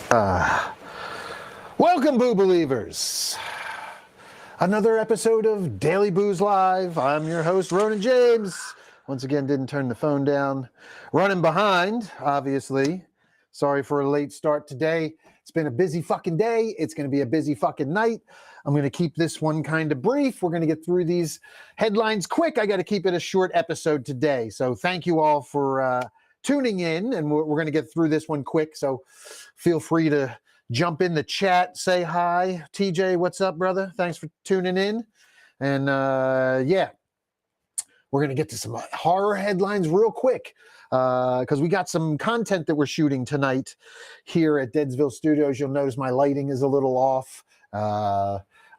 Uh, Welcome, Boo Believers. Another episode of Daily Booze Live. I'm your host, Ronin James. Once again, didn't turn the phone down. Running behind, obviously. Sorry for a late start today. It's been a busy fucking day. It's going to be a busy fucking night. I'm going to keep this one kind of brief. We're going to get through these headlines quick. I got to keep it a short episode today. So thank you all for tuning in, and we're going to get through this one quick. So feel free to jump in the chat, say hi. TJ, what's up, brother? Thanks for tuning in. And yeah, we're going to get to some horror headlines real quick because we got some content that we're shooting tonight here at Deadsville Studios. You'll notice my lighting is a little off.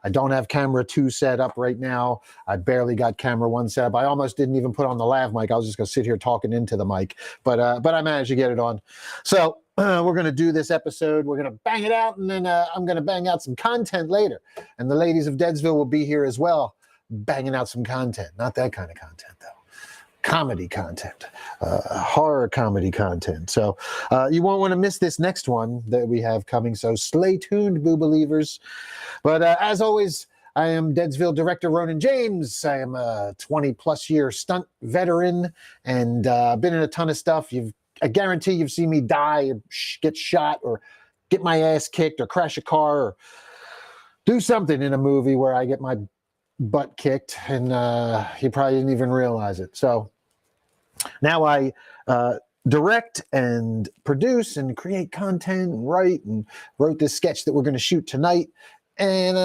I don't have camera 2 set up right now. I barely got camera 1 set up. I almost didn't even put on the lav mic. I was just going to sit here talking into the mic, but I managed to get it on. So we're going to do this episode. We're going to bang it out, and then I'm going to bang out some content later. And the ladies of Deadsville will be here as well, banging out some content. Not that kind of content, though. Comedy content, horror comedy content. So you won't want to miss this next one that we have coming. So stay tuned, Boo Believers. But as always, I am Deadsville director Ronin James. I am a 20-plus year stunt veteran and been in a ton of stuff. I guarantee you've seen me die or get shot or get my ass kicked or crash a car or do something in a movie where I get my butt kicked and you probably didn't even realize it. So now I direct and produce and create content and write and wrote this sketch that we're going to shoot tonight. And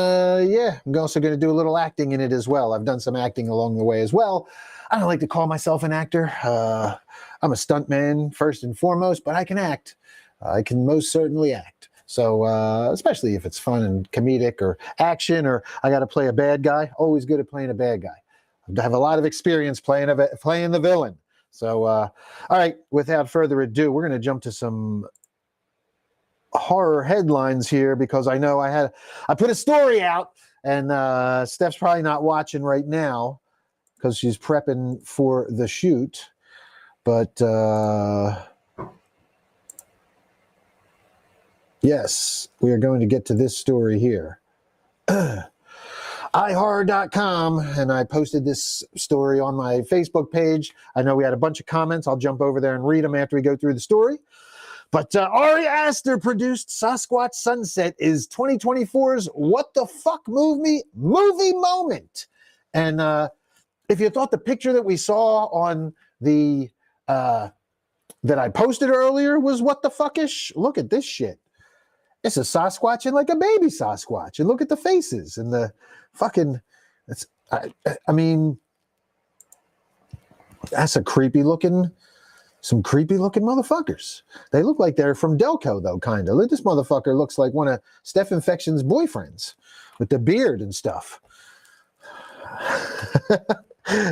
yeah, I'm also going to do a little acting in it as well. I've done some acting along the way as well. I don't like to call myself an actor. I'm a stuntman first and foremost, but I can act. I can most certainly act. So especially if it's fun and comedic or action, or I got to play a bad guy. Always good at playing a bad guy. I have a lot of experience playing the villain. So all right, without further ado, we're going to jump to some horror headlines here because I know I put a story out, and Steph's probably not watching right now because she's prepping for the shoot. But yes, we are going to get to this story here. iHorror.com, and I posted this story on my Facebook page. I know we had a bunch of comments. I'll jump over there and read them after we go through the story. But Ari Aster produced Sasquatch Sunset is 2024's What the Fuck movie moment. And if you thought the picture that we saw on the that I posted earlier was what the fuckish, look at this shit. It's a Sasquatch and like a baby Sasquatch. And look at the faces and the fucking, I mean, that's some creepy looking motherfuckers. They look like they're from Delco, though, kind of. This motherfucker looks like one of Steph Infection's boyfriends with the beard and stuff.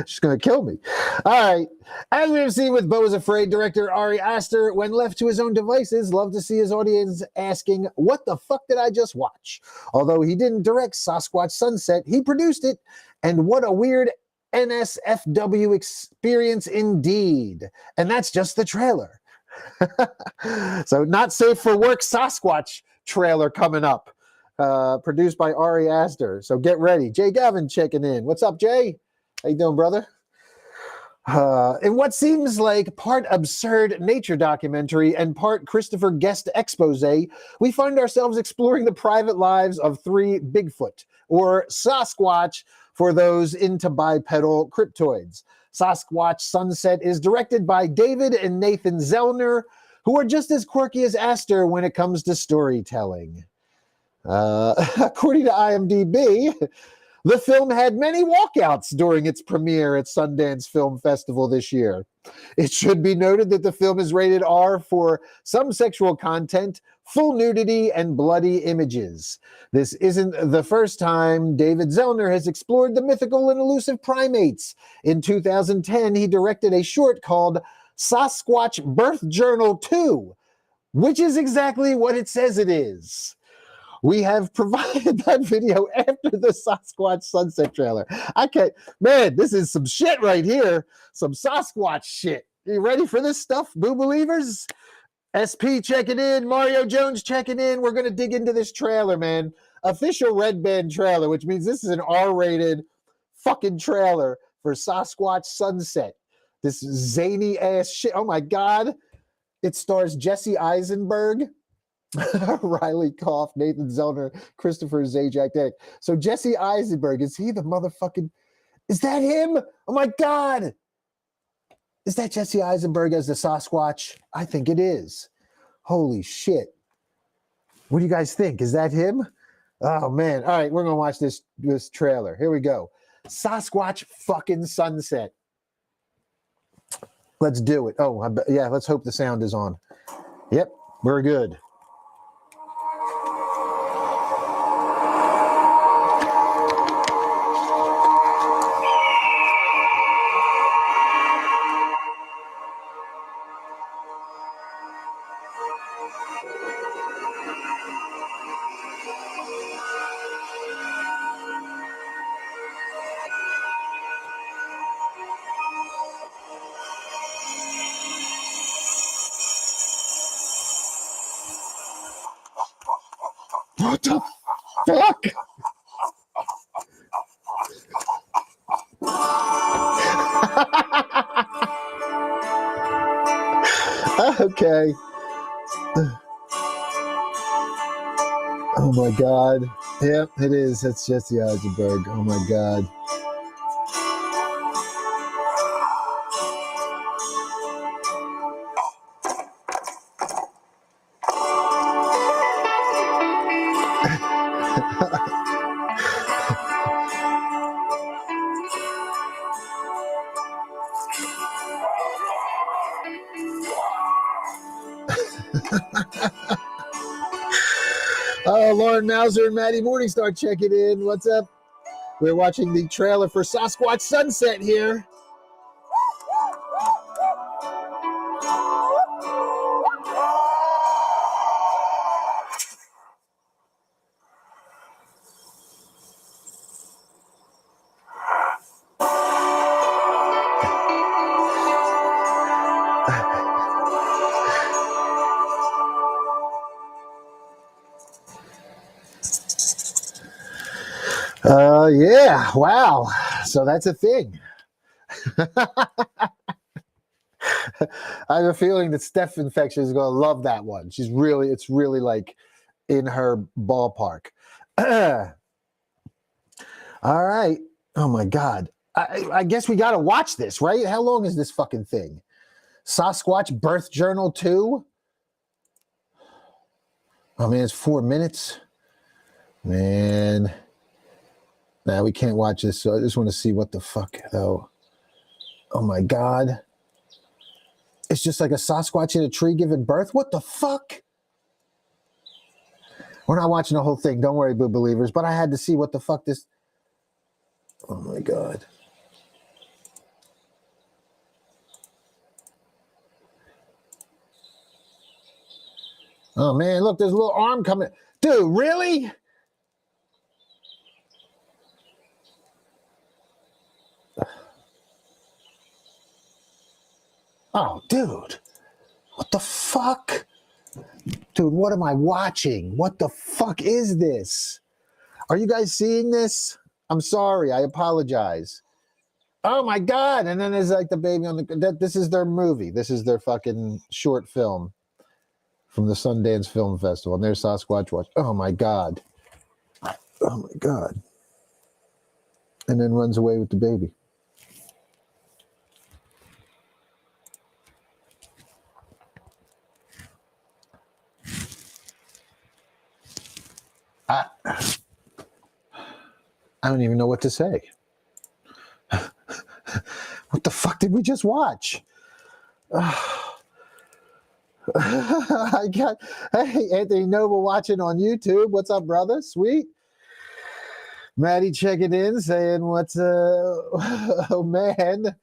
She's going to kill me. All right. As we have seen with Beau is Afraid, director Ari Aster, when left to his own devices, loved to see his audience asking, what the fuck did I just watch? Although he didn't direct Sasquatch Sunset, he produced it. And what a weird NSFW experience indeed. And that's just the trailer. So not safe for work Sasquatch trailer coming up. Produced by Ari Aster. So get ready. Jay Gavin checking in. What's up, Jay? How you doing, brother? In what seems like part absurd nature documentary and part Christopher Guest expose, we find ourselves exploring the private lives of 3 Bigfoot, or Sasquatch for those into bipedal cryptoids. Sasquatch Sunset is directed by David and Nathan Zellner, who are just as quirky as Aster when it comes to storytelling. According to IMDb, the film had many walkouts during its premiere at Sundance Film Festival this year. It should be noted that the film is rated R for some sexual content, full nudity, and bloody images. This isn't the first time David Zellner has explored the mythical and elusive primates. In 2010, he directed a short called Sasquatch Birth Journal 2, which is exactly what it says it is. We have provided that video after the Sasquatch Sunset trailer. I can't, man, this is some shit right here. Some Sasquatch shit. You ready for this stuff, Boo Believers? SP checking in. Mario Jones checking in. We're going to dig into this trailer, man. Official Red Band trailer, which means this is an R-rated fucking trailer for Sasquatch Sunset. This zany ass shit. Oh my God. It stars Jesse Eisenberg, Riley Koff, Nathan Zellner, Christopher Zajac. So Jesse Eisenberg, is he the motherfucking... Is that him? Oh my God. Is that Jesse Eisenberg as the Sasquatch? I think it is. Holy shit. What do you guys think? Is that him? Oh, man. All right, we're going to watch this trailer. Here we go. Sasquatch fucking Sunset. Let's do it. Oh, yeah, let's hope the sound is on. Yep, we're good. What the fuck? Okay. Oh my God. Yep, it is. That's Jesse Eisenberg. Oh my God. Oh, Lauren Mauser and Maddie Morningstar checking in. What's up? We're watching the trailer for Sasquatch Sunset here. Yeah, wow. So that's a thing. I have a feeling that Steph Infection is going to love that one. It's really like in her ballpark. All right. Oh my God. I guess we got to watch this, right? How long is this fucking thing? Sasquatch Birth Journal 2? Oh man, it's 4 minutes. Man. Nah, we can't watch this, so I just want to see what the fuck, though. Oh my God. It's just like a Sasquatch in a tree giving birth? What the fuck? We're not watching the whole thing. Don't worry, Boo Believers. But I had to see what the fuck this... Oh my God. Oh man, look, there's a little arm coming. Dude, really? Oh, dude. What the fuck? Dude, what am I watching? What the fuck is this? Are you guys seeing this? I'm sorry. I apologize. Oh my God. And then there's like the baby on the... This is their movie. This is their fucking short film from the Sundance Film Festival. And there's Sasquatch Watch. Oh my God. Oh my God. And then runs away with the baby. I don't even know what to say. What the fuck did we just watch? I got, hey, Anthony Noble watching on YouTube. What's up, brother? Sweet. Maddie checking in, saying, what's, oh man.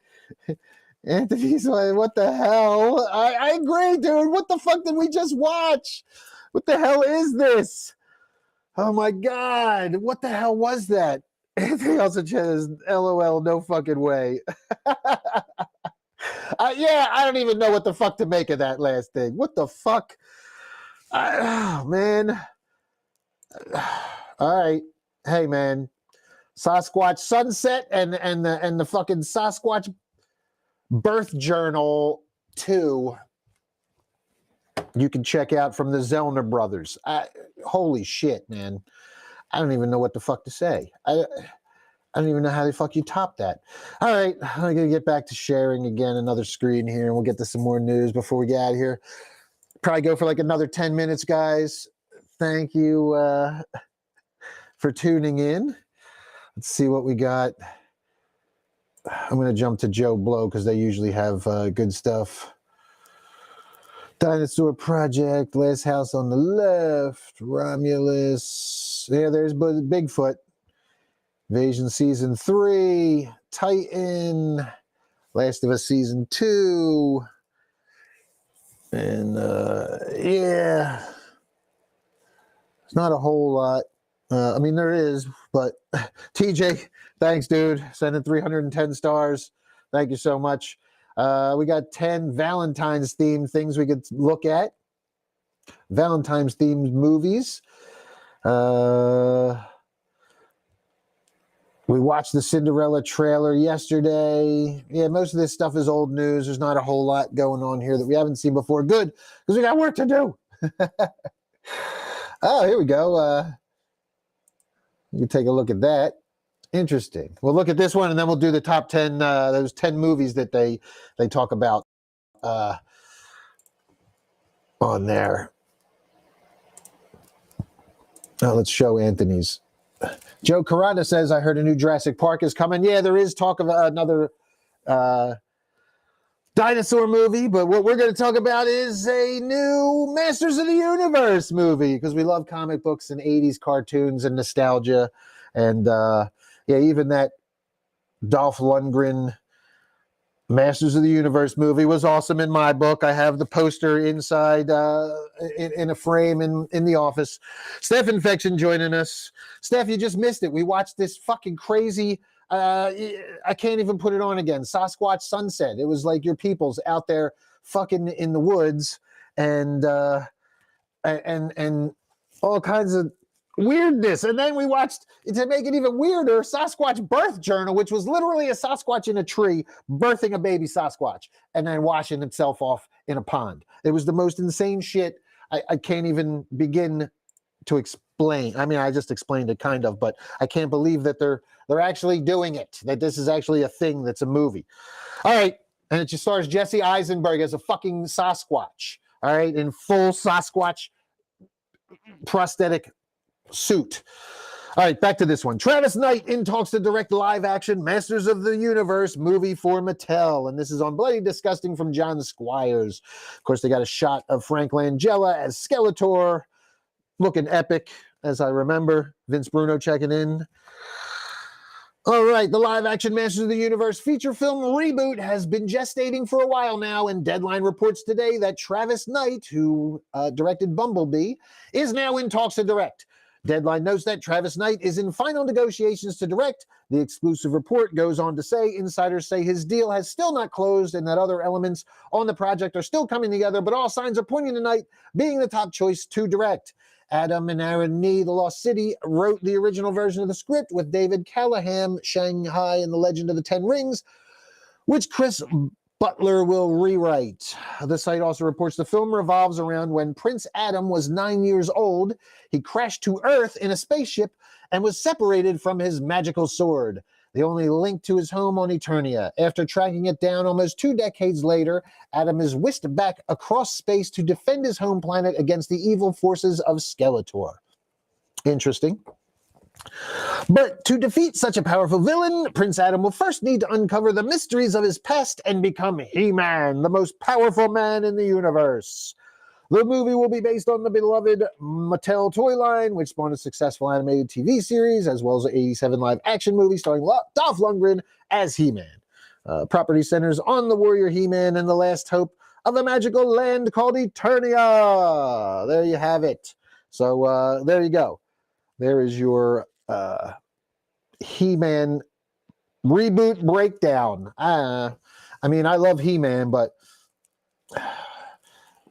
Anthony's like, what the hell? I agree, dude. What the fuck did we just watch? What the hell is this? Oh my God. What the hell was that? Anthony also says, LOL, no fucking way. Yeah, I don't even know what the fuck to make of that last thing. What the fuck? Oh, man. All right. Hey, man. Sasquatch Sunset and the fucking Sasquatch Birth Journal 2 you can check out from the Zellner brothers. Holy shit, man. I don't even know what the fuck to say. I don't even know how the fuck you top that. All right, I'm going to get back to sharing again another screen here, and we'll get to some more news before we get out of here. Probably go for like another 10 minutes, guys. Thank you for tuning in. Let's see what we got. I'm going to jump to Joe Blow because they usually have good stuff. Dinosaur Project, Last House on the Left, Romulus. Yeah, there's Bigfoot. Invasion Season 3, Titan, Last of Us Season 2. And, yeah. It's not a whole lot. I mean, there is, but TJ, thanks, dude. Sending 310 stars. Thank you so much. We got 10 Valentine's themed things we could look at. Valentine's themed movies. We watched the Cinderella trailer yesterday. Yeah, most of this stuff is old news. There's not a whole lot going on here that we haven't seen before. Good, because we got work to do. Oh, here we go. You can take a look at that. Interesting. We'll look at this one, and then we'll do the top 10, those 10 movies that they talk about on there. Now let's show Anthony's. Joe Carrada says, I heard a new Jurassic Park is coming. Yeah, there is talk of another dinosaur movie, but what we're going to talk about is a new Masters of the Universe movie, because we love comic books and 80s cartoons and nostalgia. And yeah, even that Dolph Lundgren Masters of the Universe movie was awesome in my book. I have the poster inside in a frame in the office. Steph Infection joining us. Steph, you just missed it. We watched this fucking crazy, I can't even put it on again, Sasquatch Sunset. It was like your peoples out there fucking in the woods and all kinds of weirdness. And then we watched, to make it even weirder, Sasquatch Birth Journal, which was literally a Sasquatch in a tree birthing a baby Sasquatch and then washing itself off in a pond. It was the most insane shit. I can't even begin to explain. I mean, I just explained it kind of, but I can't believe that they're actually doing it, that this is actually a thing that's a movie. All right. And it just stars Jesse Eisenberg as a fucking Sasquatch. All right. In full Sasquatch prosthetic suit. All right, back to this one. Travis Knight in talks to direct live-action Masters of the Universe movie for Mattel, and this is on Bloody Disgusting from John Squires. Of course, they got a shot of Frank Langella as Skeletor, looking epic, as I remember. Vince Bruno checking in. All right, the live-action Masters of the Universe feature film reboot has been gestating for a while now, and Deadline reports today that Travis Knight, who directed Bumblebee, is now in talks to direct. Deadline notes that Travis Knight is in final negotiations to direct. The exclusive report goes on to say insiders say his deal has still not closed and that other elements on the project are still coming together, but all signs are pointing to Knight being the top choice to direct. Adam and Aaron Nee, The Lost City, wrote the original version of the script with David Callahan, Shanghai, and The Legend of the Ten Rings, which Chris Butler will rewrite. The site also reports the film revolves around when Prince Adam was 9 years old. He crashed to Earth in a spaceship and was separated from his magical sword, the only link to his home on Eternia. After tracking it down almost 2 decades later, Adam is whisked back across space to defend his home planet against the evil forces of Skeletor. Interesting. But to defeat such a powerful villain, Prince Adam will first need to uncover the mysteries of his past and become He-Man, the most powerful man in the universe. The movie will be based on the beloved Mattel toy line, which spawned a successful animated TV series, as well as an 87 live-action movie starring Dolph Lundgren as He-Man. Property centers on the warrior He-Man and the last hope of a magical land called Eternia. There you have it. So there you go. There is your He-Man reboot breakdown. I I mean, I love He-Man, but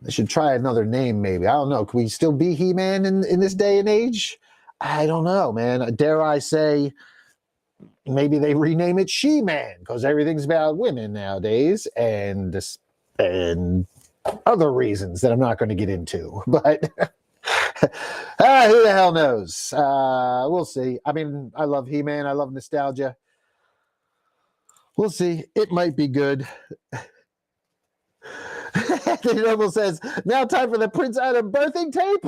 they should try another name, maybe. I don't know. Can we still be He-Man in this day and age? I don't know, man. Dare I say, maybe they rename it She-Man, because everything's about women nowadays, and other reasons that I'm not going to get into. But who the hell knows? We'll see. I mean, I love He-Man. I love nostalgia. We'll see. It might be good. The Noble says, now time for the Prince Adam birthing tape?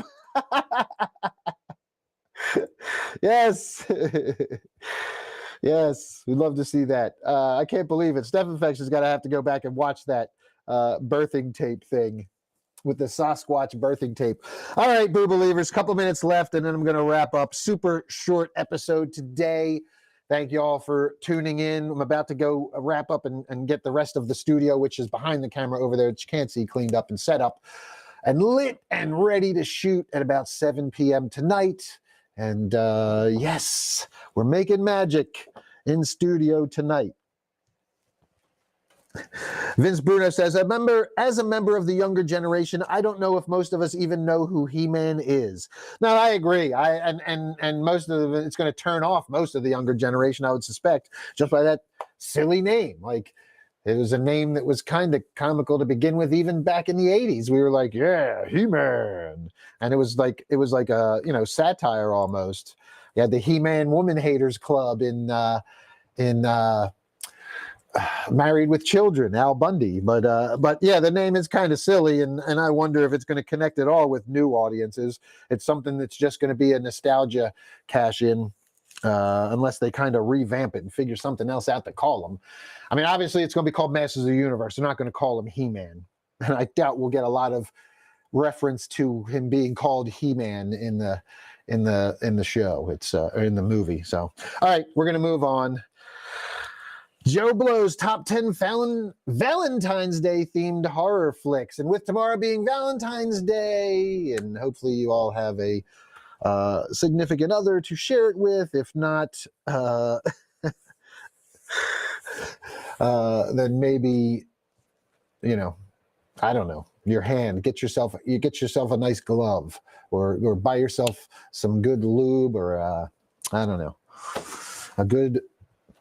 Yes. Yes, we'd love to see that. I can't believe it. Steph Infection's got to have to go back and watch that birthing tape thing with the Sasquatch birthing tape. All right, Boo Believers, couple minutes left, and then I'm going to wrap up. Super short episode today. Thank you all for tuning in. I'm about to go wrap up and get the rest of the studio, which is behind the camera over there, which you can't see, cleaned up and set up and lit and ready to shoot at about 7 p.m. tonight. And yes, we're making magic in studio tonight. Vince Bruno says, as a member of the younger generation, I don't know if most of us even know who He-Man is. No, I agree. And most of it's going to turn off most of the younger generation, I would suspect, just by that silly name. Like, it was a name that was kind of comical to begin with, even back in the 80s. We were like, yeah, He-Man. And it was like a, satire almost. You had the He-Man Woman Haters Club in Married with Children, Al Bundy. But yeah, the name is kind of silly, and I wonder if it's going to connect at all with new audiences. It's something that's just going to be a nostalgia cash-in, unless they kind of revamp it and figure something else out to call them. I mean, obviously, it's going to be called Masters of the Universe. They're not going to call him He-Man. And I doubt we'll get a lot of reference to him being called He-Man in the show. It's or in the movie. So, all right, we're going to move on. Joe Blow's top 10 Valentine's Day themed horror flicks. And with tomorrow being Valentine's Day, and hopefully you all have a significant other to share it with. If not, then maybe, I don't know, your hand. Get yourself a nice glove, or buy yourself some good lube, or I don't know, a good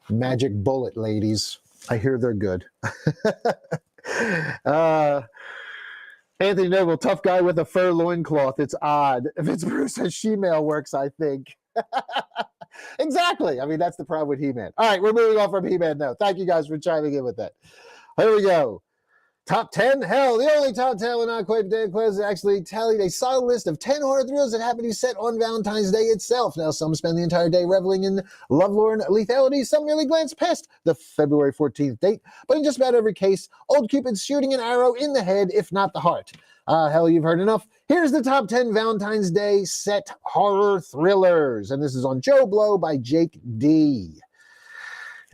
magic bullet, ladies. I hear they're good. Anthony Noble, tough guy with a fur loincloth. It's odd. If it's Bruce says She-Mail works, I think. Exactly. I mean, that's the problem with He-Man. All right, we're moving on from He-Man now. Thank you guys for chiming in with that. Here we go. Top 10? Hell, the only top 10 we're not quite dead close actually tallied a solid list of 10 horror thrills that happen to be set on Valentine's Day itself. Now, some spend the entire day reveling in lovelorn lethality. Some merely glance past the February 14th date. But in just about every case, old Cupid's shooting an arrow in the head, if not the heart. Hell, you've heard enough. Here's the top 10 Valentine's Day set horror thrillers. And this is on Joe Blow by Jake D.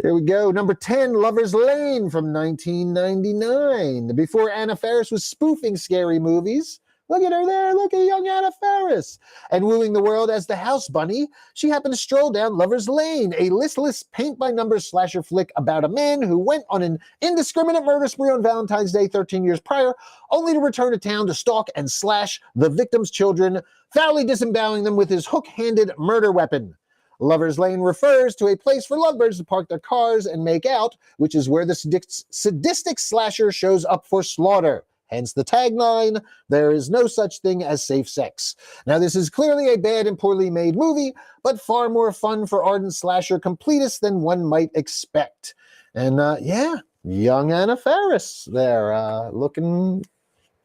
Here we go. Number 10, Lover's Lane from 1999. Before Anna Faris was spoofing scary movies. Look at her there. Look at young Anna Faris. And wooing the world as the house bunny, she happened to stroll down Lover's Lane, a listless paint-by-numbers slasher flick about a man who went on an indiscriminate murder spree on Valentine's Day 13 years prior, only to return to town to stalk and slash the victim's children, foully disemboweling them with his hook-handed murder weapon. Lover's Lane refers to a place for lovebirds to park their cars and make out, which is where the sadistic slasher shows up for slaughter. Hence the tagline, there is no such thing as safe sex. Now, this is clearly a bad and poorly made movie, but far more fun for ardent slasher completists than one might expect. And yeah, young Anna Faris there, looking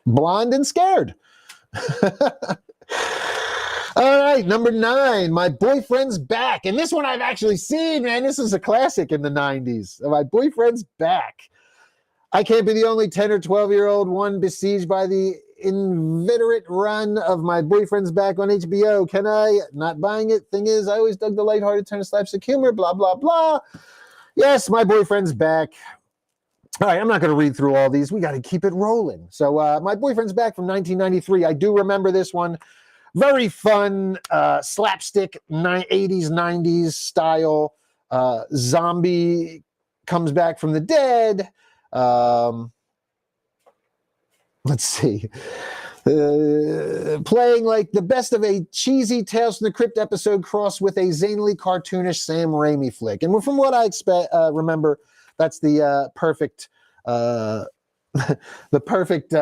blonde and scared. All right, number 9, My Boyfriend's Back. And this one I've actually seen, man. This is a classic in the 90s. My Boyfriend's Back. I can't be the only 10 or 12-year-old one besieged by the inveterate run of My Boyfriend's Back on HBO. Can I? Not buying it. Thing is, I always dug the lighthearted turn of slapstick humor, blah, blah, blah. Yes, My Boyfriend's Back. All right, I'm not going to read through all these. We got to keep it rolling. So My Boyfriend's Back from 1993. I do remember this one. Very fun, slapstick, 80s, 90s style. Zombie comes back from the dead. Let's see. Playing like the best of a cheesy Tales from the Crypt episode crossed with a zanily cartoonish Sam Raimi flick. And from what I remember, that's the perfect the perfect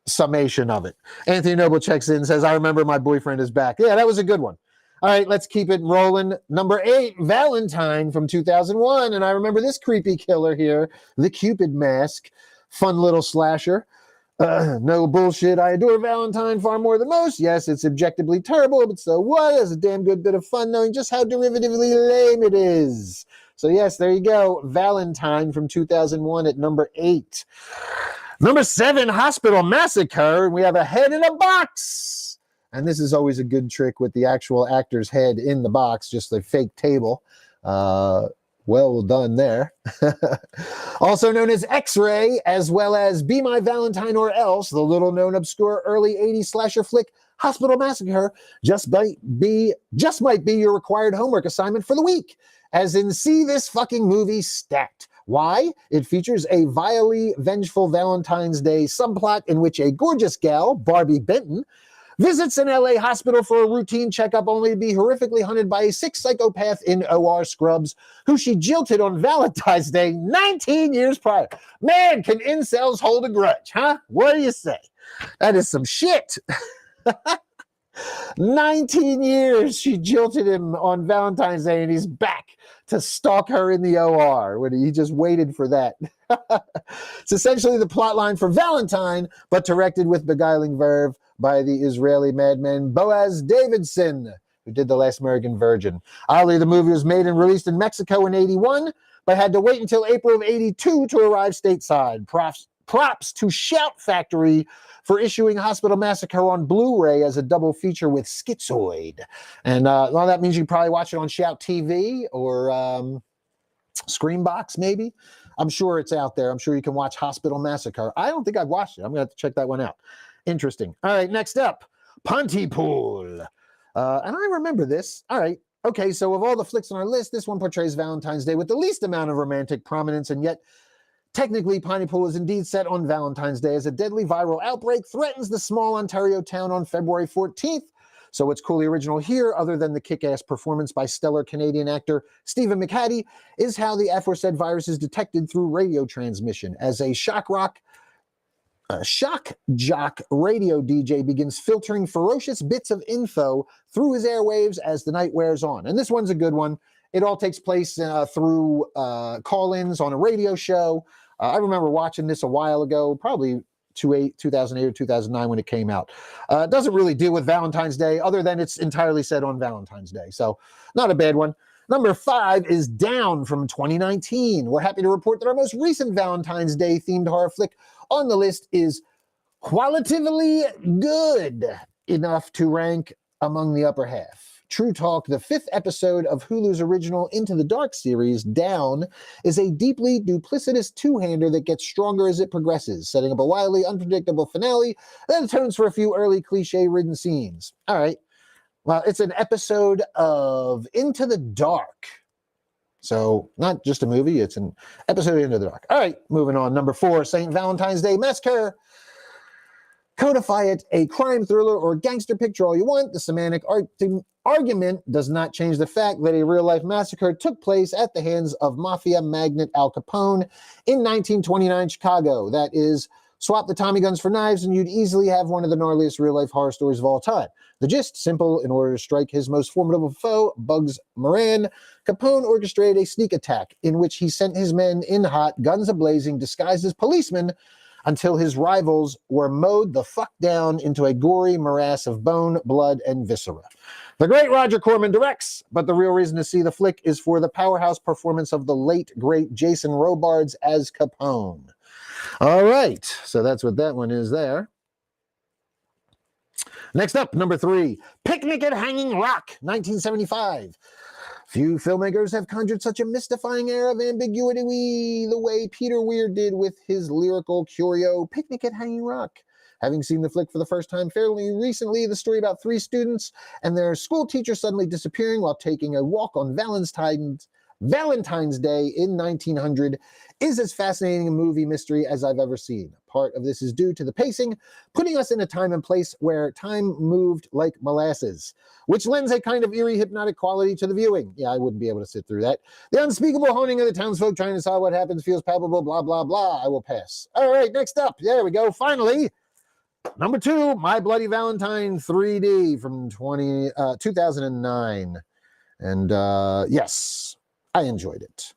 summation of it. Anthony Noble checks in and says, I remember my boyfriend is back. Yeah, that was a good one. All right, let's keep it rolling. Number 8, Valentine from 2001. And I remember this creepy killer here, the Cupid Mask. Fun little slasher. No bullshit. I adore Valentine far more than most. Yes, it's objectively terrible, but so what? It's a damn good bit of fun knowing just how derivatively lame it is. So yes, there you go. Valentine from 2001 at number 8. Number 7, Hospital Massacre. And we have a head in a box. And this is always a good trick with the actual actor's head in the box, just a fake table. Well done there. Also known as X-Ray, as well as Be My Valentine or Else, the little-known obscure early 80s slasher flick, Hospital Massacre, just might be your required homework assignment for the week. As in, see this fucking movie stat. Why? It features a vilely vengeful Valentine's Day subplot in which a gorgeous gal, Barbie Benton, visits an LA hospital for a routine checkup only to be horrifically hunted by a sick psychopath in OR scrubs who she jilted on Valentine's Day 19 years prior. Man, can incels hold a grudge, huh? What do you say? That is some shit. 19 years she jilted him on Valentine's Day and he's back to stalk her in the OR. He just waited for that. It's essentially the plot line for Valentine, but directed with beguiling verve by the Israeli madman Boaz Davidson, who did The Last American Virgin. Oddly, the movie was made and released in Mexico in 81, but had to wait until April of 82 to arrive stateside. Props to Shout Factory for issuing Hospital Massacre on Blu-ray as a double feature with Schizoid. And well, that means you probably watch it on Shout TV or Screambox, maybe. I'm sure it's out there. I'm sure you can watch Hospital Massacre. I don't think I've watched it. I'm going to have to check that one out. Interesting. All right, next up, Pontypool. And I remember this. All right. Okay, so of all the flicks on our list, this one portrays Valentine's Day with the least amount of romantic prominence, and yet technically, Pontypool is indeed set on Valentine's Day as a deadly viral outbreak threatens the small Ontario town on February 14th. So what's coolly original here, other than the kick-ass performance by stellar Canadian actor Stephen McHattie, is how the aforesaid virus is detected through radio transmission as a shock jock radio DJ begins filtering ferocious bits of info through his airwaves as the night wears on. And this one's a good one. It all takes place through call-ins on a radio show. I remember watching this a while ago, probably 2008 or 2009 when it came out. It doesn't really deal with Valentine's Day, other than it's entirely set on Valentine's Day. So not a bad one. Number 5 is Down from 2019. We're happy to report that our most recent Valentine's Day themed horror flick on the list is qualitatively good enough to rank among the upper half. True Talk, the 5th episode of Hulu's original Into the Dark series, Down, is a deeply duplicitous two-hander that gets stronger as it progresses, setting up a wildly unpredictable finale that atones for a few early cliche-ridden scenes. All right. Well, it's an episode of Into the Dark. So not just a movie, it's an episode of Into the Dark. All right, moving on. Number 4, St. Valentine's Day Massacre. Codify it a crime thriller or gangster picture all you want. The semantic argument does not change the fact that a real-life massacre took place at the hands of mafia magnate Al Capone in 1929 Chicago. That is, swap the Tommy guns for knives and you'd easily have one of the gnarliest real-life horror stories of all time. The gist, simple: in order to strike his most formidable foe, Bugs Moran, Capone orchestrated a sneak attack in which he sent his men in hot, guns a-blazing, disguised as policemen, until his rivals were mowed the fuck down into a gory morass of bone, blood, and viscera. The great Roger Corman directs, but the real reason to see the flick is for the powerhouse performance of the late, great Jason Robards as Capone. All right, so that's what that one is there. Next up, number 3, Picnic at Hanging Rock, 1975. Few filmmakers have conjured such a mystifying air of ambiguity the way Peter Weir did with his lyrical curio, Picnic at Hanging Rock. Having seen the flick for the first time fairly recently, the story about 3 students and their school teacher suddenly disappearing while taking a walk on Valentine's Day in 1900 is as fascinating a movie mystery as I've ever seen. Part of this is due to the pacing, putting us in a time and place where time moved like molasses, which lends a kind of eerie hypnotic quality to the viewing. Yeah, I wouldn't be able to sit through that. The unspeakable honing of the townsfolk trying to decide what happens feels palpable, blah, blah, blah. I will pass. All right, next up. There we go. Finally, number 2, My Bloody Valentine 3D from 2009. And yes, I enjoyed it.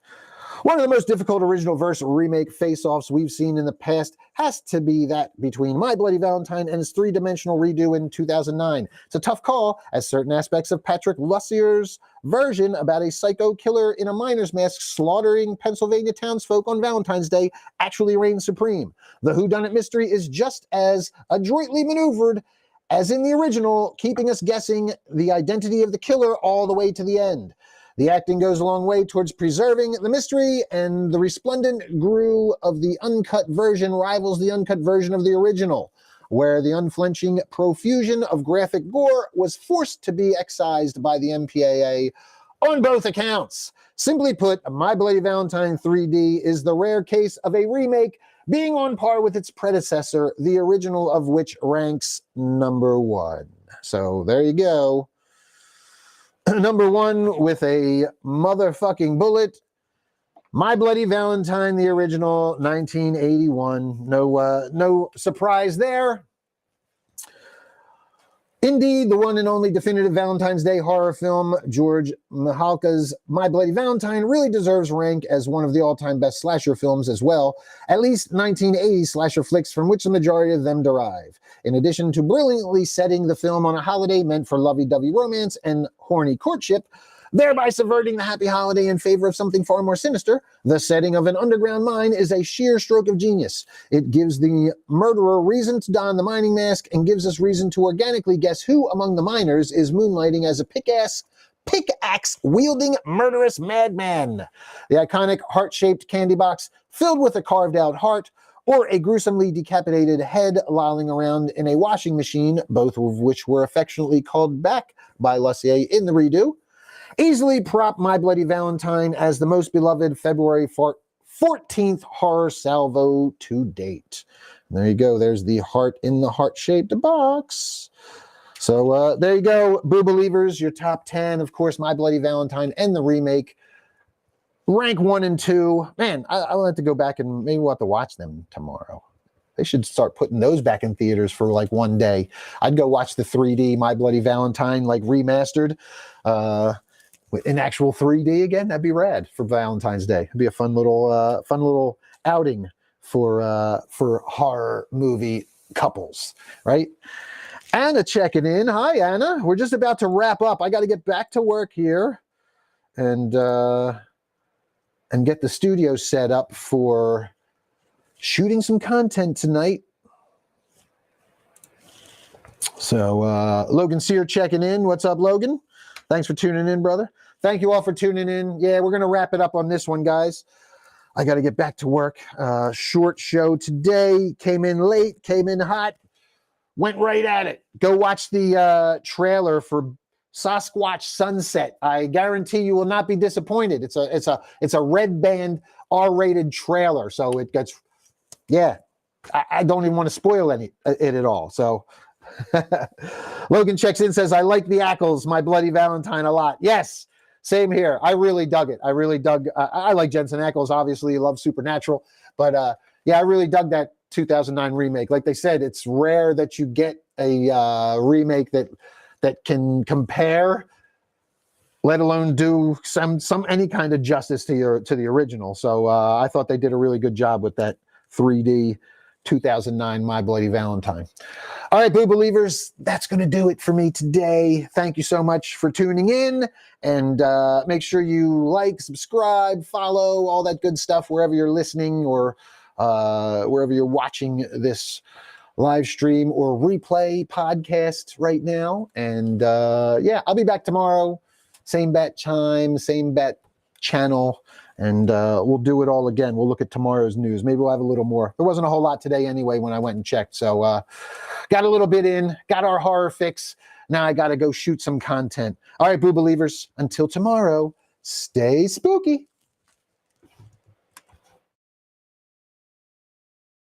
One of the most difficult original verse remake face-offs we've seen in the past has to be that between My Bloody Valentine and its three-dimensional redo in 2009. It's a tough call, as certain aspects of Patrick Lussier's version about a psycho killer in a miner's mask slaughtering Pennsylvania townsfolk on Valentine's Day actually reign supreme. The whodunit mystery is just as adroitly maneuvered as in the original, keeping us guessing the identity of the killer all the way to the end. The acting goes a long way towards preserving the mystery, and the resplendent grue of the uncut version rivals the uncut version of the original, where the unflinching profusion of graphic gore was forced to be excised by the MPAA on both accounts. Simply put, My Bloody Valentine 3D is the rare case of a remake being on par with its predecessor, the original of which ranks number 1. So there you go. Number 1 with a motherfucking bullet. My Bloody Valentine, the original, 1981. No surprise there. Indeed, the one and only definitive Valentine's Day horror film, George Mihalka's My Bloody Valentine, really deserves rank as one of the all-time best slasher films as well, at least 1980s slasher flicks from which the majority of them derive. In addition to brilliantly setting the film on a holiday meant for lovey-dovey romance and horny courtship, thereby subverting the happy holiday in favor of something far more sinister, the setting of an underground mine is a sheer stroke of genius. It gives the murderer reason to don the mining mask and gives us reason to organically guess who among the miners is moonlighting as a pickaxe-wielding murderous madman. The iconic heart-shaped candy box filled with a carved-out heart or a gruesomely decapitated head lolling around in a washing machine, both of which were affectionately called back by Lussier in the redo, easily prop My Bloody Valentine as the most beloved February 14th horror salvo to date. There you go. There's the heart in the heart-shaped box. So there you go, Boo Believers, your top 10. Of course, My Bloody Valentine and the remake. Rank 1 and 2. Man, I'll have to go back and maybe we'll have to watch them tomorrow. They should start putting those back in theaters for like one day. I'd go watch the 3D My Bloody Valentine, like remastered. In actual 3D again, that'd be rad for Valentine's Day. It'd be a fun little outing for horror movie couples, right? Anna checking in. Hi, Anna. We're just about to wrap up. I got to get back to work here and get the studio set up for shooting some content tonight. So Logan Sear checking in. What's up, Logan? Thanks for tuning in, brother. Thank you all for tuning in. Yeah, we're going to wrap it up on this one, guys. I got to get back to work. Short show today. Came in late, came in hot, went right at it. Go watch the trailer for Sasquatch Sunset. I guarantee you will not be disappointed. It's a red band R-rated trailer, so it gets, yeah. I don't even want to spoil it at all. So Logan checks in, says, I like the Ackles, My Bloody Valentine, a lot. Yes, same here. I really dug it. I really dug, I like Jensen Ackles, obviously, love Supernatural. But yeah, I really dug that 2009 remake. Like they said, it's rare that you get a remake that can compare, let alone do any kind of justice to the original. So I thought they did a really good job with that 3D 2009 My Bloody Valentine. All right, Boo Believers, that's going to do it for me today. Thank you so much for tuning in, and make sure you like, subscribe, follow, all that good stuff wherever you're listening or wherever you're watching this live stream or replay podcast right now. And yeah, I'll be back tomorrow. Same bat time, same bat channel. And we'll do it all again. We'll look at tomorrow's news. Maybe we'll have a little more. There wasn't a whole lot today anyway when I went and checked. So got a little bit in, got our horror fix. Now I got to go shoot some content. All right, Boo Believers, until tomorrow, stay spooky.